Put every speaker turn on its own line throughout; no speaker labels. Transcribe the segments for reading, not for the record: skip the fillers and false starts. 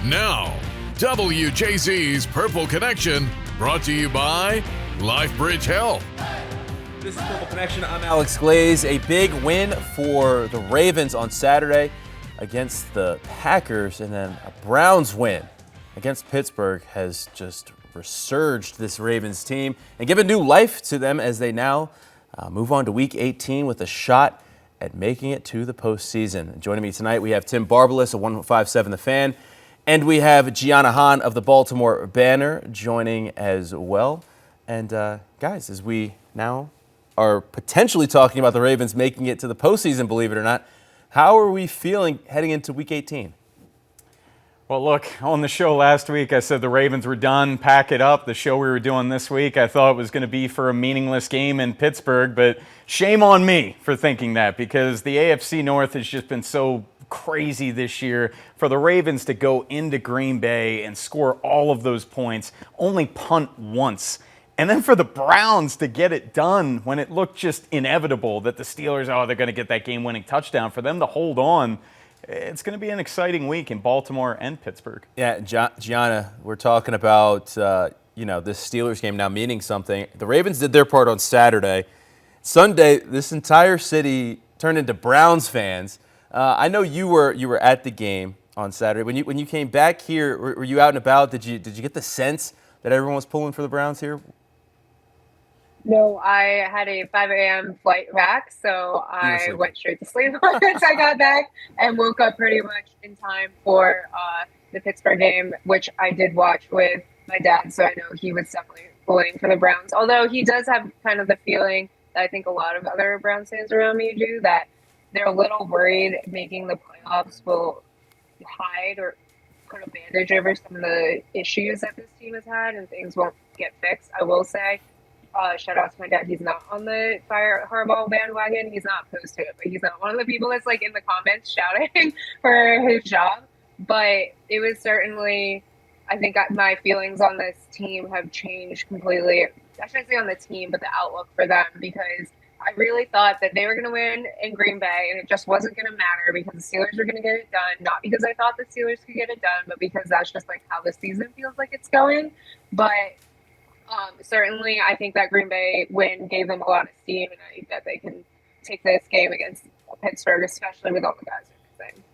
Now, WJZ's Purple Connection, brought to you by LifeBridge Health.
This is Purple Connection. I'm Alex Glaze. A big win for the Ravens on Saturday against the Packers, and then a Browns win against Pittsburgh has just resurged this Ravens team and given new life to them as they now move on to Week 18 with a shot at making it to the postseason. Joining me tonight, we have Tim Barbalis of 105.7 The Fan, and we have Gianna Hahn of the Baltimore Banner joining as well. And guys, as we now are potentially talking about the Ravens making it to the postseason, believe it or not, how are we feeling heading into Week 18?
Well, look, on the show last week, I said the Ravens were done, pack it up. The show we were doing this week, I thought it was going to be for a meaningless game in Pittsburgh, but shame on me for thinking that, because the AFC North has just been so crazy this year. For the Ravens to go into Green Bay and score all of those points, only punt once, and then for the Browns to get it done when it looked just inevitable that the Steelers, they're going to get that game-winning touchdown, for them to hold on. It's going to be an exciting week in Baltimore and Pittsburgh.
Yeah, Gianna, we're talking about, this Steelers game now meaning something. The Ravens did their part on Saturday. Sunday, this entire city turned into Browns fans. I know you were at the game on Saturday. When you came back here, were you out and about? Did you get the sense that everyone was pulling for the Browns here?
No, I had a 5 a.m. flight back, so I went straight to sleep once I got back and woke up pretty much in time for the Pittsburgh game, which I did watch with my dad, so I know he was definitely pulling for the Browns. Although he does have kind of the feeling that I think a lot of other Browns fans around me do, that they're a little worried making the playoffs will hide or put a bandage over some of the issues that this team has had and things won't get fixed. I will say, shout out to my dad. He's not on the fire Harbaugh bandwagon. He's not opposed to it, but he's not one of the people that's like in the comments shouting for his job. But it was certainly, I think my feelings on this team have changed completely. I shouldn't say on the team, but the outlook for them, because I really thought that they were going to win in Green Bay, and it just wasn't going to matter because the Steelers were going to get it done. Not because I thought the Steelers could get it done, but because that's just like how the season feels like it's going. But certainly, I think that Green Bay win gave them a lot of steam, and I think that they can take this game against Pittsburgh, especially with all the guys missing.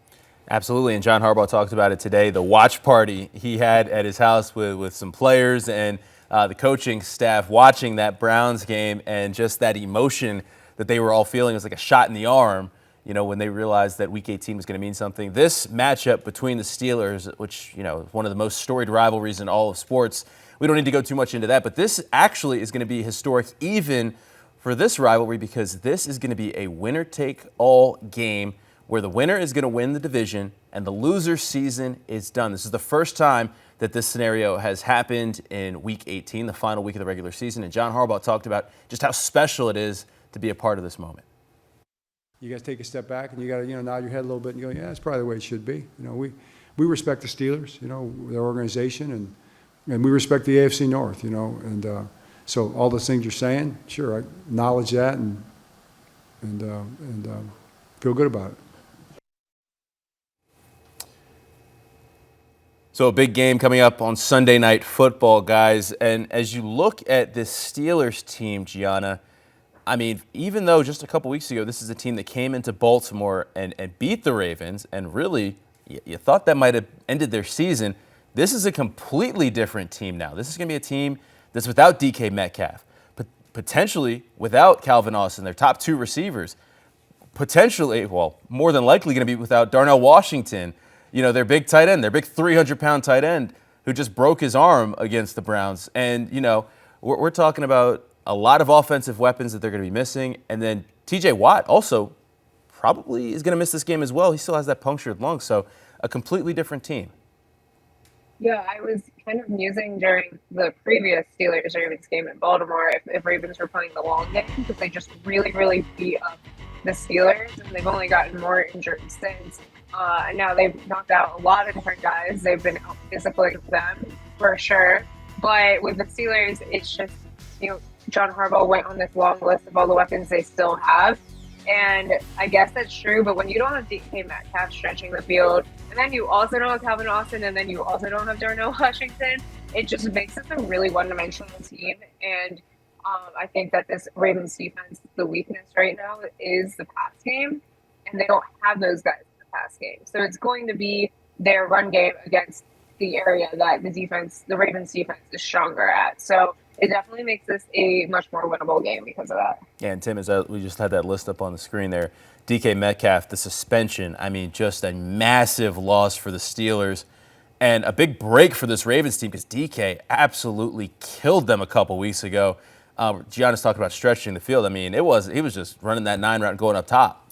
Absolutely, and John Harbaugh talked about it today, the watch party he had at his house with some players and the coaching staff watching that Browns game, and just that emotion that they were all feeling was like a shot in the arm, when they realized that Week 18 was going to mean something. This matchup between the Steelers, which, is one of the most storied rivalries in all of sports, we don't need to go too much into that, but this actually is going to be historic even for this rivalry, because this is going to be a winner-take-all game where the winner is going to win the division and the loser's season is done. This is the first time that this scenario has happened in Week 18, the final week of the regular season, and John Harbaugh talked about just how special it is to be a part of this moment.
You got to take a step back and you got to, nod your head a little bit and go, yeah, that's probably the way it should be. We respect the Steelers, their organization, and we respect the AFC North, and so all those things you're saying, sure, I acknowledge that and feel good about it.
So a big game coming up on Sunday Night Football, guys. And as you look at this Steelers team, Gianna, I mean, even though just a couple weeks ago, this is a team that came into Baltimore and beat the Ravens, and really you thought that might have ended their season, this is a completely different team now. This is going to be a team that's without DK Metcalf, potentially without Calvin Austin, their top two receivers, potentially, more than likely going to be without Darnell Washington, their big tight end, their big 300-pound tight end who just broke his arm against the Browns. And, we're talking about a lot of offensive weapons that they're going to be missing. And then TJ Watt also probably is going to miss this game as well. He still has that punctured lung. So a completely different team.
Yeah, I was kind of musing during the previous Steelers-Ravens game in Baltimore if Ravens were playing the long game, because they just really, really beat up the Steelers, and they've only gotten more injured since. Now they've knocked out a lot of different guys. They've been out disciplining them for sure. But with the Steelers, it's just, John Harbaugh went on this long list of all the weapons they still have. And I guess that's true, but when you don't have DK Metcalf stretching the field, and then you also don't have Calvin Austin, and then you also don't have Darnell Washington, it just makes us a really one-dimensional team. And I think that this Ravens defense, the weakness right now is the pass game, and they don't have those guys in the pass game. So it's going to be their run game against the area that the Ravens defense is stronger at. So it definitely makes this a much more winnable game because of that.
Yeah, and Tim, we just had that list up on the screen there. DK Metcalf, the suspension, I mean, just a massive loss for the Steelers and a big break for this Ravens team because DK absolutely killed them a couple weeks ago. Giannis talked about stretching the field. I mean, he was just running that 9 route going up top.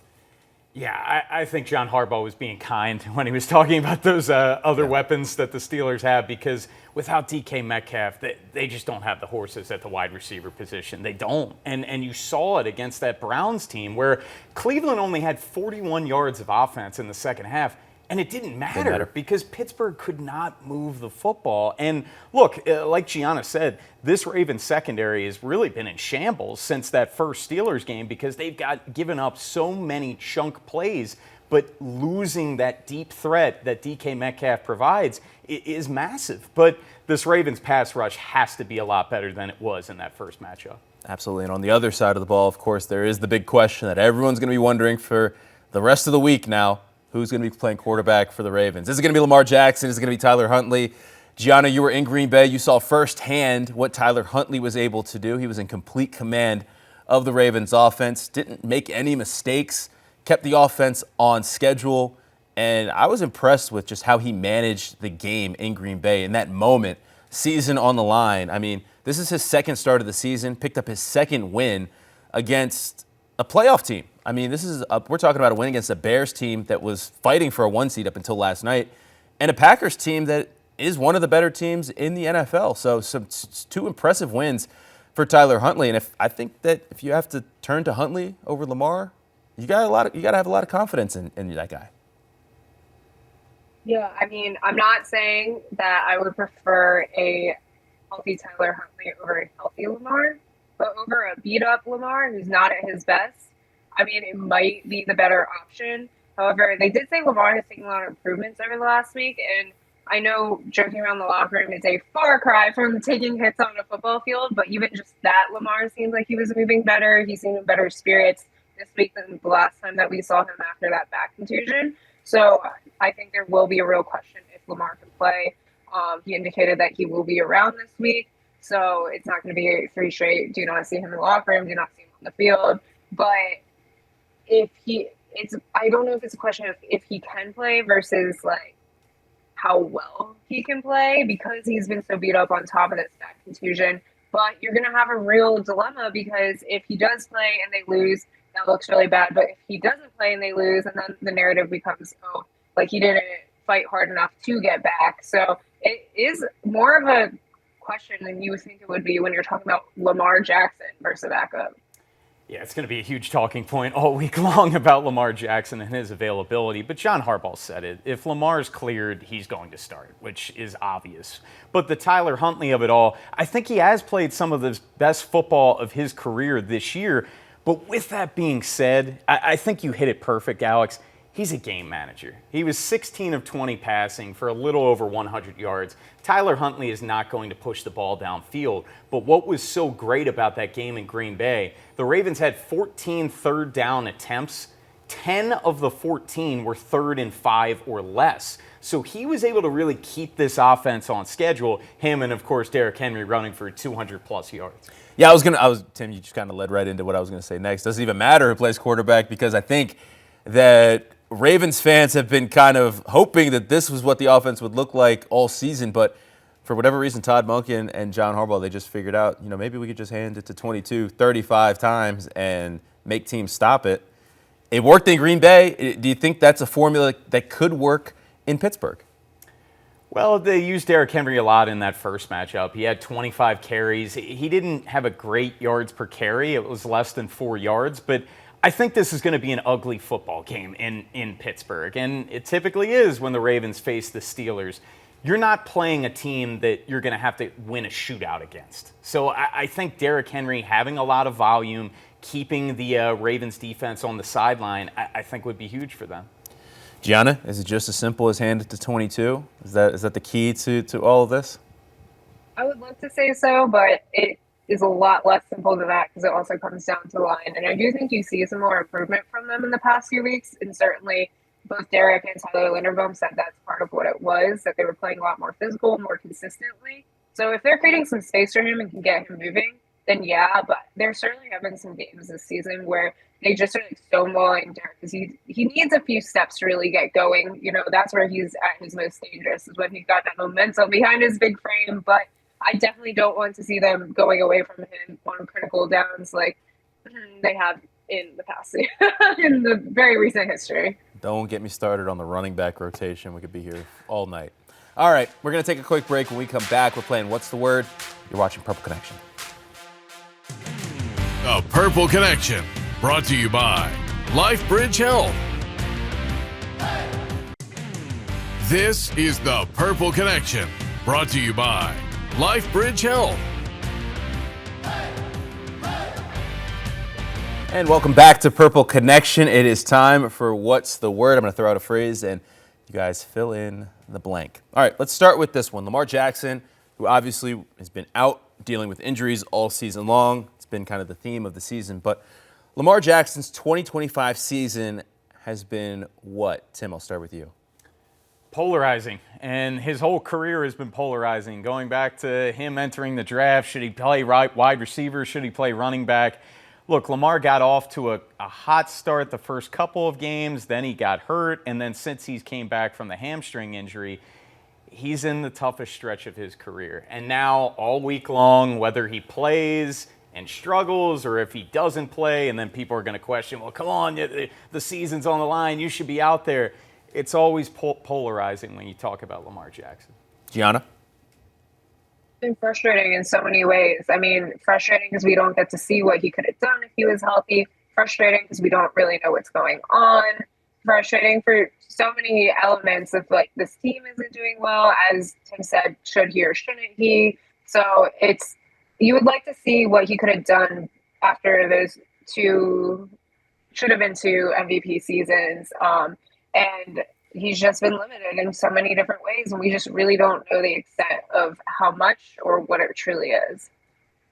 Yeah, I think John Harbaugh was being kind when he was talking about those other weapons that the Steelers have, because without DK Metcalf, they just don't have the horses at the wide receiver position. They don't. And you saw it against that Browns team where Cleveland only had 41 yards of offense in the second half. And it didn't matter because Pittsburgh could not move the football. And look, like Gianna said, this Ravens secondary has really been in shambles since that first Steelers game because they've given up so many chunk plays. But losing that deep threat that DK Metcalf provides is massive. But this Ravens pass rush has to be a lot better than it was in that first matchup.
Absolutely. And on the other side of the ball, of course, there is the big question that everyone's going to be wondering for the rest of the week now. Who's going to be playing quarterback for the Ravens? Is it going to be Lamar Jackson? Is it going to be Tyler Huntley? Gianna, you were in Green Bay. You saw firsthand what Tyler Huntley was able to do. He was in complete command of the Ravens offense, didn't make any mistakes, kept the offense on schedule, and I was impressed with just how he managed the game in Green Bay in that moment, season on the line. I mean, this is his second start of the season, picked up his second win against a playoff team. I mean, we're talking about a win against a Bears team that was fighting for a 1 seed up until last night, and a Packers team that is one of the better teams in the NFL. So some 2 impressive wins for Tyler Huntley. And I think that if you have to turn to Huntley over Lamar, you got to have a lot of confidence in that guy.
Yeah, I mean, I'm not saying that I would prefer a healthy Tyler Huntley over a healthy Lamar, but over a beat-up Lamar who's not at his best, I mean, it might be the better option. However, they did say Lamar has taken a lot of improvements over the last week, and I know joking around the locker room is a far cry from taking hits on a football field, but even just that, Lamar seemed like he was moving better. He seemed in better spirits this week than the last time that we saw him after that back contusion. So I think there will be a real question if Lamar can play. He indicated that he will be around this week, so it's not going to be 3 straight. Do not see him in the locker room, do not see him on the field. But I don't know if it's a question of if he can play versus like how well he can play because he's been so beat up on top of this back contusion. But you're going to have a real dilemma because if he does play and they lose, that looks really bad. But if he doesn't play and they lose, and then the narrative becomes, oh, like he didn't fight hard enough to get back. So it is more of a question than you would think it would be when you're talking about Lamar Jackson versus a backup.
Yeah, it's going to be a huge talking point all week long about Lamar Jackson and his availability. But John Harbaugh said it. If Lamar's cleared, he's going to start, which is obvious. But the Tyler Huntley of it all, I think he has played some of the best football of his career this year. But with that being said, I think you hit it perfect, Alex. He's a game manager. He was 16 of 20 passing for a little over 100 yards. Tyler Huntley is not going to push the ball downfield. But what was so great about that game in Green Bay, the Ravens had 14 third down attempts. 10 of the 14 were 3rd and 5 or less. So he was able to really keep this offense on schedule. Him and, of course, Derrick Henry running for 200-plus yards.
Yeah, Tim, you just kind of led right into what I was going to say next. Doesn't even matter who plays quarterback because I think that Ravens fans have been kind of hoping that this was what the offense would look like all season, but for whatever reason, Todd Monken and John Harbaugh, they just figured out, maybe we could just hand it to 22, 35 times and make teams stop it. It worked in Green Bay. Do you think that's a formula that could work in Pittsburgh?
Well, they used Derrick Henry a lot in that first matchup. He had 25 carries. He didn't have a great yards per carry. It was less than 4 yards, but I think this is going to be an ugly football game in Pittsburgh, and it typically is when the Ravens face the Steelers. You're not playing a team that you're going to have to win a shootout against. So I think Derrick Henry having a lot of volume, keeping the Ravens defense on the sideline, I think would be huge for them.
Gianna, is it just as simple as hand it to 22? Is that the key to all of this?
I would love to say so, but it is a lot less simple than that because it also comes down to the line. And I do think you see some more improvement from them in the past few weeks. And certainly both Derek and Tyler Linderbaum said that's part of what it was, that they were playing a lot more physical, more consistently. So if they're creating some space for him and can get him moving, then yeah, but there certainly have been some games this season where they just are like stonewalling Derek because he needs a few steps to really get going. That's where he's at his most dangerous, is when he's got that momentum behind his big frame. But I definitely don't want to see them going away from him on critical downs like they have in the past, in the very recent history.
Don't get me started on the running back rotation. We could be here all night. All right, we're going to take a quick break. When we come back, we're playing What's the Word? You're watching Purple Connection.
The Purple Connection, brought to you by LifeBridge Health. This is the Purple Connection, brought to you by LifeBridge Health.
And welcome back to Purple Connection. It is time for What's the Word? I'm going to throw out a phrase and you guys fill in the blank. All right, let's start with this one. Lamar Jackson, who obviously has been out dealing with injuries all season long. It's been kind of the theme of the season. But Lamar Jackson's 2025 season has been what? Tim, I'll start with you.
Polarizing, and his whole career has been polarizing. Going back to him entering the draft, should he play wide receiver? Should he play running back? Look, Lamar got off to a hot start the first couple of games, then he got hurt, and then since he came back from the hamstring injury, he's in the toughest stretch of his career. And now all week long, whether he plays and struggles or if he doesn't play, and then people are going to question, well, come on, the season's on the line, you should be out there. It's always polarizing when you talk about Lamar Jackson.
Gianna?
Been frustrating in so many ways. I mean, frustrating because we don't get to see what he could have done if he was healthy. Frustrating because we don't really know what's going on. Frustrating for so many elements of like this team isn't doing well, as Tim said, should he or shouldn't he? So you would like to see what he could have done after those should have been two MVP seasons. And he's just been limited in so many different ways, and we just really don't know the extent of how much or what it truly is.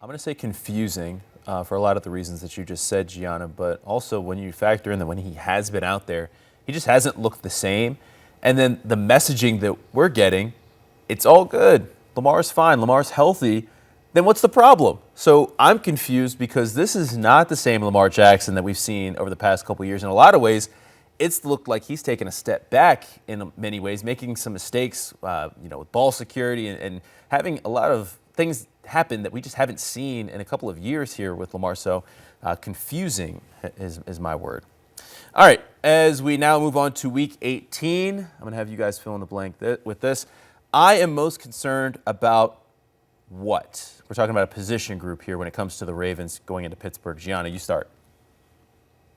I'm going to say confusing for a lot of the reasons that you just said, Gianna, but also when you factor in that when he has been out there, he just hasn't looked the same. And then the messaging that we're getting, it's all good. Lamar's fine. Lamar's healthy. Then what's the problem? So I'm confused because this is not the same Lamar Jackson that we've seen over the past couple of years. In a lot of ways, it's looked like he's taken a step back in many ways, making some mistakes, with ball security and having a lot of things happen that we just haven't seen in a couple of years here with Lamar. So confusing is my word. All right, as we now move on to Week 18, I'm going to have you guys fill in the blank with this. I am most concerned about what? We're talking about a position group here when it comes to the Ravens going into Pittsburgh. Gianna, you start.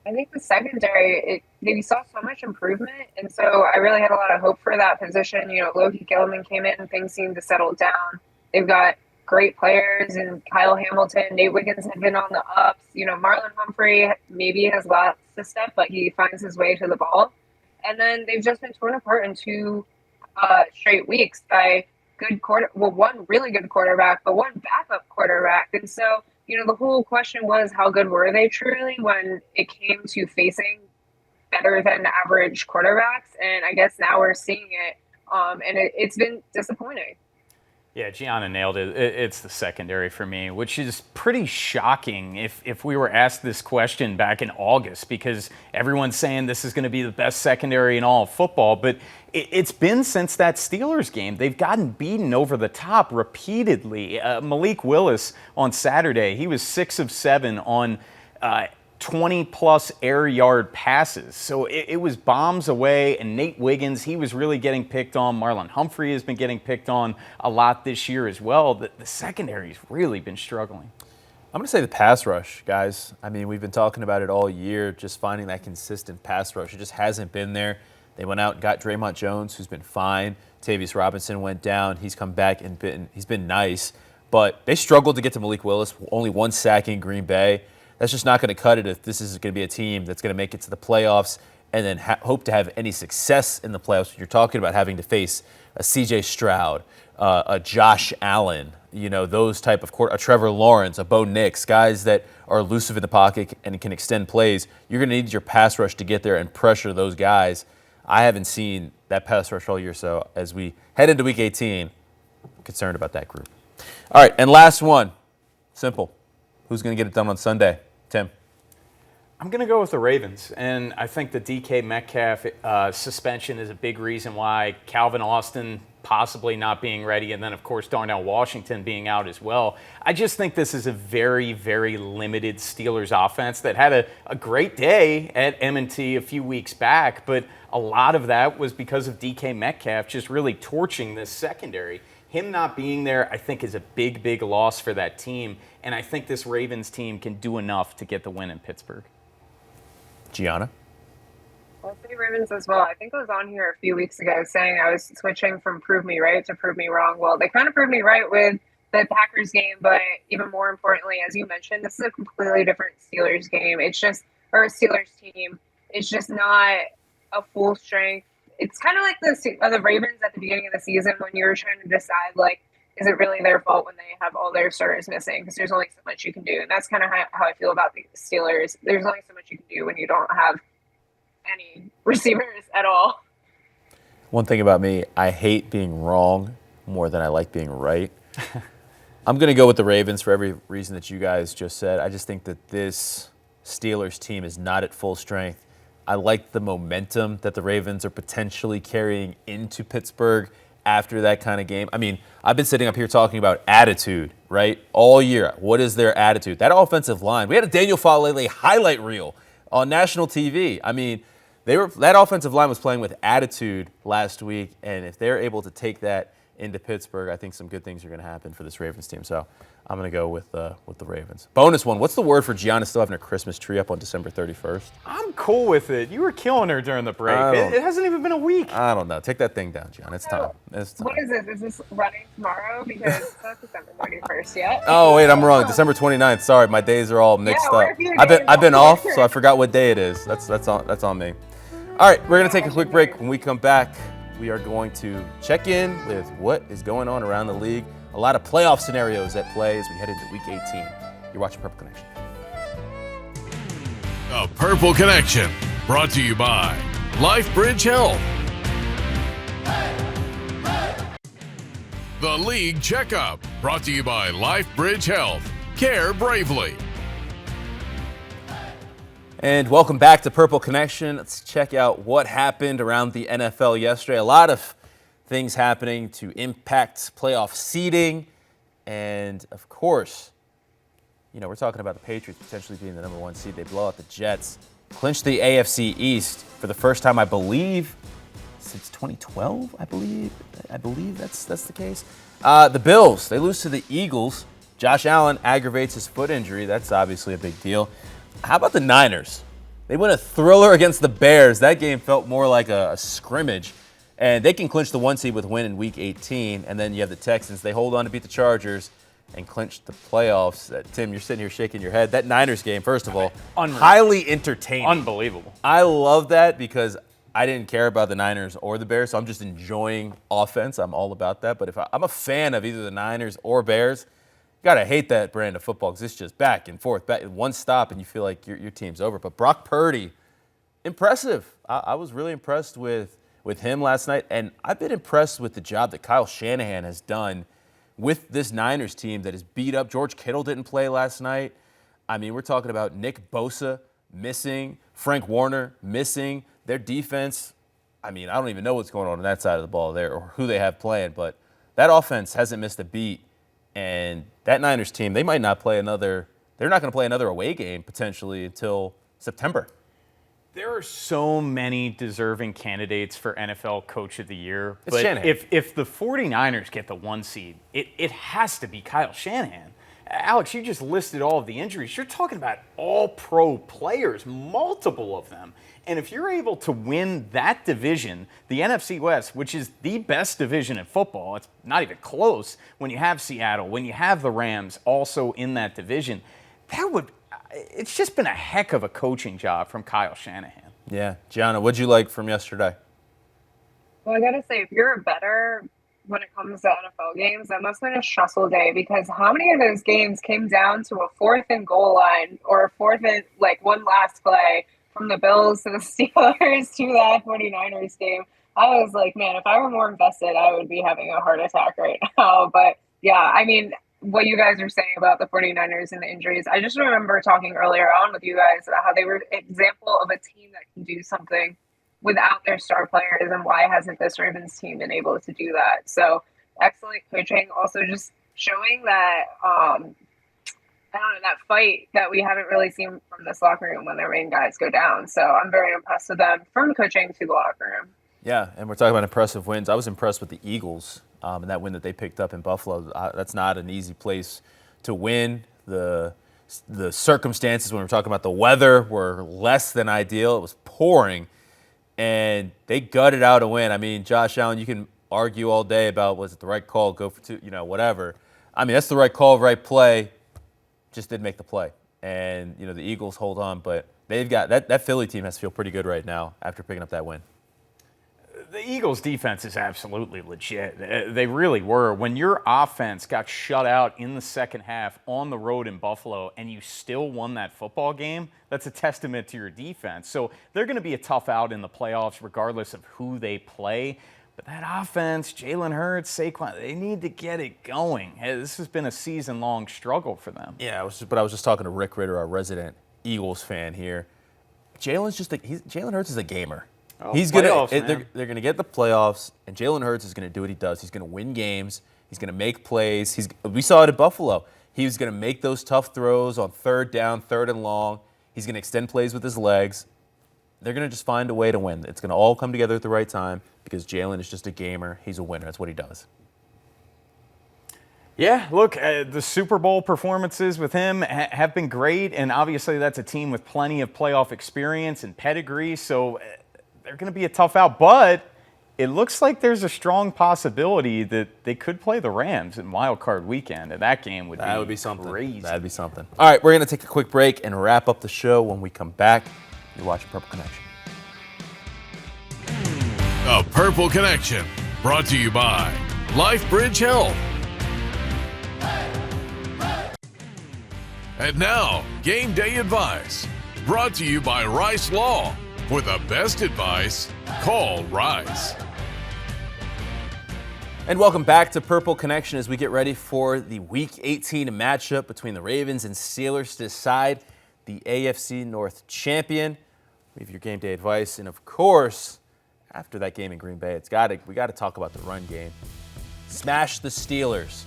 I think the secondary, we saw so much improvement, and so I really had a lot of hope for that position. Loki Gilman came in and things seemed to settle down. They've got great players, and Kyle Hamilton, Nate Wiggins have been on the ups. Marlon Humphrey maybe has lost a step, but he finds his way to the ball. And then they've just been torn apart in two straight weeks by one really good quarterback, but one backup quarterback. And so, the whole question was, how good were they truly when it came to facing better than average quarterbacks? And I guess now we're seeing it, and it's been disappointing.
Yeah, Gianna nailed it. It's the secondary for me, which is pretty shocking if we were asked this question back in August, because everyone's saying this is going to be the best secondary in all of football. But it's been since that Steelers game. They've gotten beaten over the top repeatedly. Malik Willis on Saturday, he was 6 of 7 on 20-plus air yard passes. So it was bombs away, and Nate Wiggins, he was really getting picked on. Marlon Humphrey has been getting picked on a lot this year as well. The secondary's really been struggling.
I'm going to say the pass rush, guys. I mean, we've been talking about it all year, just finding that consistent pass rush. It just hasn't been there. They went out and got Draymond Jones, who's been fine. Tavius Robinson went down. He's come back and he's been nice. But they struggled to get to Malik Willis, only 1 sack in Green Bay. That's just not going to cut it if this is going to be a team that's going to make it to the playoffs and then hope to have any success in the playoffs. You're talking about having to face a C.J. Stroud, a Josh Allen, those type of a Trevor Lawrence, a Bo Nix, guys that are elusive in the pocket and can extend plays. You're going to need your pass rush to get there and pressure those guys. I haven't seen that pass rush all year, so as we head into Week 18, I'm concerned about that group. All right, and last one, simple. Who's going to get it done on Sunday? Tim?
I'm going to go with the Ravens, and I think the DK Metcalf suspension is a big reason why. Calvin Austin possibly not being ready, and then, of course, Darnell Washington being out as well. I just think this is a very, very limited Steelers offense that had a great day at M&T a few weeks back, but a lot of that was because of DK Metcalf just really torching this secondary. Him not being there, I think, is a big, big loss for that team, and I think this Ravens team can do enough to get the win in Pittsburgh.
Gianna?
I'll say Ravens as well. I think I was on here a few weeks ago saying I was switching from prove me right to prove me wrong. Well, they kind of proved me right with the Packers game, but even more importantly, as you mentioned, this is a completely different Steelers game. Or a Steelers team. It's just not a full strength. It's kind of like the Ravens at the beginning of the season when you're trying to decide, like, is it really their fault when they have all their starters missing? Because there's only so much you can do. And that's kind of how I feel about the Steelers. There's only so much you can do when you don't have any receivers at all.
One thing about me, I hate being wrong more than I like being right. I'm going to go with the Ravens for every reason that you guys just said. I just think that this Steelers team is not at full strength. I like the momentum that the Ravens are potentially carrying into Pittsburgh after that kind of game. I mean, I've been sitting up here talking about attitude, right, all year. What is their attitude? That offensive line. We had a Daniel Falele highlight reel on national TV. I mean, that offensive line was playing with attitude last week, and if they're able to take that into Pittsburgh, I think some good things are going to happen for this Ravens team. So I'm going to go with the Ravens. Bonus one, what's the word for Gianna still having her Christmas tree up on December 31st?
I'm cool with it. You were killing her during the break. It hasn't even been a week.
I don't know. Take that thing down, Gianna. It's time.
What is this? Is this running tomorrow? Because it's not December 31st yet.
Oh, wait, I'm wrong. December 29th. Sorry, my days are all mixed up. I've been off, so I forgot what day it is. That's on me. All right, we're going to take a quick break. When we come back, we are going to check in with what is going on around the league. A lot of playoff scenarios at play as we head into Week 18. You're watching Purple Connection.
The Purple Connection, brought to you by LifeBridge Health. The League Checkup, brought to you by LifeBridge Health. Care bravely.
And welcome back to Purple Connection. Let's check out what happened around the NFL yesterday. A lot of things happening to impact playoff seeding. And, of course, we're talking about the Patriots potentially being the number one seed. They blow out the Jets, clinch the AFC East for the first time, I believe, since 2012, I believe that's the case. The Bills, they lose to the Eagles. Josh Allen aggravates his foot injury. That's obviously a big deal. How about the Niners? They win a thriller against the Bears. That game felt more like a scrimmage. And they can clinch the one seed with a win in Week 18. And then you have the Texans. They hold on to beat the Chargers and clinch the playoffs. Tim, you're sitting here shaking your head. That Niners game, first of all, highly entertaining.
Unbelievable.
I love that because I didn't care about the Niners or the Bears, so I'm just enjoying offense. I'm all about that. But if I'm a fan of either the Niners or Bears, gotta hate that brand of football because it's just back and forth, one stop, and you feel like your team's over. But Brock Purdy, impressive. I was really impressed with him last night, and I've been impressed with the job that Kyle Shanahan has done with this Niners team that is beat up. George Kittle didn't play last night. I mean, we're talking about Nick Bosa missing, Frank Warner missing. Their defense, I mean, I don't even know what's going on that side of the ball there or who they have playing, but that offense hasn't missed a beat. And that Niners team, they might not play they're not going to play another away game potentially until September.
There are so many deserving candidates for NFL Coach of the Year.
It's Shanahan.
If the 49ers get the one seed, it has to be Kyle Shanahan. Alex, you just listed all of the injuries. You're talking about all-pro players, multiple of them. And if you're able to win that division, the NFC West, which is the best division in football, it's not even close when you have Seattle, when you have the Rams also in that division, it's just been a heck of a coaching job from Kyle Shanahan.
Yeah. Gianna, what'd you like from yesterday?
Well, I gotta say, if you're better when it comes to NFL games, that must have been a stressful day, because how many of those games came down to a 4th and goal line or a 4th and one last play from the Bills to the Steelers to that 49ers game? I was like, man, if I were more invested, I would be having a heart attack right now. But yeah, I mean, what you guys are saying about the 49ers and the injuries, I just remember talking earlier on with you guys about how they were an example of a team that can do something without their star players, and why hasn't this Ravens team been able to do that? So excellent coaching, also just showing that I don't know, that fight that we haven't really seen from this locker room when their main guys go down. So I'm very impressed with them from coaching to the locker room.
Yeah, and we're talking about impressive wins. I was impressed with the Eagles and that win that they picked up in Buffalo. That's not an easy place to win. The circumstances when we're talking about the weather were less than ideal. It was pouring, and they gutted out a win. I mean, Josh Allen, you can argue all day about was it the right call, go for two, whatever. I mean, that's the right call, right play. Just didn't make the play. And, the Eagles hold on, but they've got that Philly team has to feel pretty good right now after picking up that win.
The Eagles' defense is absolutely legit. They really were. When your offense got shut out in the second half on the road in Buffalo and you still won that football game, that's a testament to your defense. So they're going to be a tough out in the playoffs regardless of who they play. But that offense, Jalen Hurts, Saquon, they need to get it going. This has been a season-long struggle for them.
Yeah, I was just talking to Rick Ritter, our resident Eagles fan here. Jalen Hurts is a gamer.
Oh,
They're gonna get the playoffs, and Jalen Hurts is gonna do what he does. He's gonna win games. He's gonna make plays. We saw it at Buffalo. He was gonna make those tough throws on 3rd down, 3rd and long. He's gonna extend plays with his legs. They're gonna just find a way to win. It's gonna all come together at the right time because Jalen is just a gamer. He's a winner. That's what he does.
Yeah, look, the Super Bowl performances with him have been great, and obviously that's a team with plenty of playoff experience and pedigree, so they're going to be a tough out, but it looks like there's a strong possibility that they could play the Rams in Wild Card Weekend, and that game would be
something.
Crazy.
That'd be something. All right, we're going to take a quick break and wrap up the show. When we come back, you're watching Purple Connection.
The Purple Connection, brought to you by LifeBridge Health. And now, Game Day Advice, brought to you by Rice Law. For the best advice, call Rice.
And welcome back to Purple Connection as we get ready for the Week 18 matchup between the Ravens and Steelers to decide the AFC North champion. We have your game day advice, and of course, after that game in Green Bay, we got to talk about the run game. Smash the Steelers.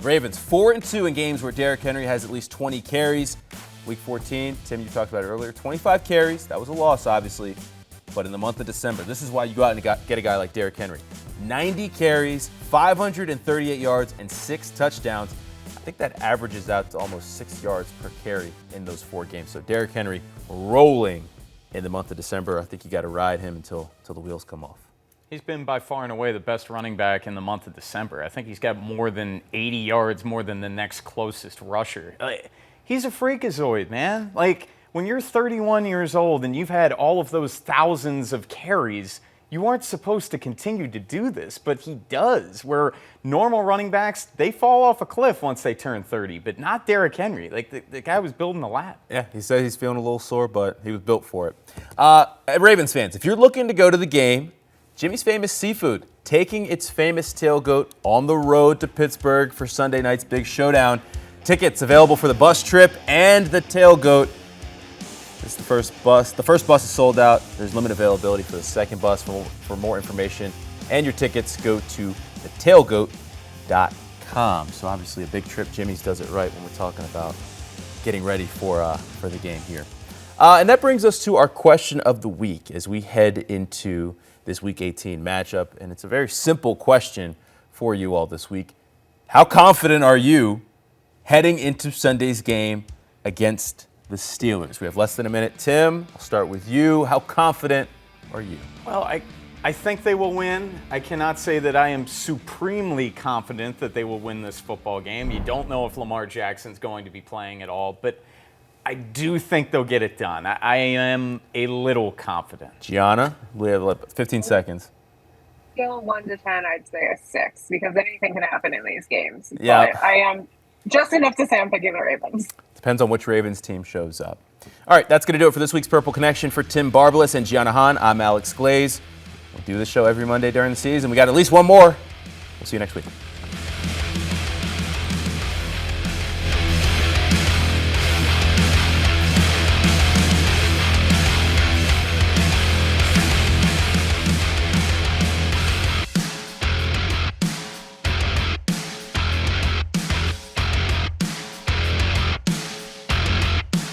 Ravens 4-2 in games where Derrick Henry has at least 20 carries. Week 14, Tim, you talked about it earlier, 25 carries. That was a loss, obviously. But in the month of December, this is why you go out and get a guy like Derrick Henry. 90 carries, 538 yards, and 6 touchdowns. I think that averages out to almost 6 yards per carry in those 4 games. So Derrick Henry rolling in the month of December. I think you got to ride him until the wheels come off.
He's been by far and away the best running back in the month of December. I think he's got more than 80 yards more than the next closest rusher. He's a freakazoid, man. When you're 31 years old and you've had all of those thousands of carries, you aren't supposed to continue to do this, but he does. Where normal running backs, they fall off a cliff once they turn 30, but not Derrick Henry. The guy was building a lap.
Yeah, he said he's feeling a little sore, but he was built for it. Ravens fans, if you're looking to go to the game, Jimmy's Famous Seafood taking its famous tailgate on the road to Pittsburgh for Sunday night's big showdown. Tickets available for the bus trip and the tailgate. This is the first bus. The first bus is sold out. There's limited availability for the second bus. For more information and your tickets, go to thetailgate.com. So obviously a big trip. Jimmy's does it right when we're talking about getting ready for the game here. And that brings us to our question of the week as we head into this Week 18 matchup. And it's a very simple question for you all this week. How confident are you heading into Sunday's game against the Steelers? We have less than a minute. Tim, I'll start with you. How confident are you?
Well, I think they will win. I cannot say that I am supremely confident that they will win this football game. You don't know if Lamar Jackson's going to be playing at all, but I do think they'll get it done. I am a little confident.
Gianna, we have 15 seconds.
Scale 1 to 10, I'd say a 6 because anything can happen in these games.
Yeah.
But I am just enough to say I'm picking the Ravens.
Depends on which Ravens team shows up. All right, that's going to do it for this week's Purple Connection. For Tim Barbalas and Gianna Hahn, I'm Alex Glaze. We do this show every Monday during the season. We got at least one more. We'll see you next week.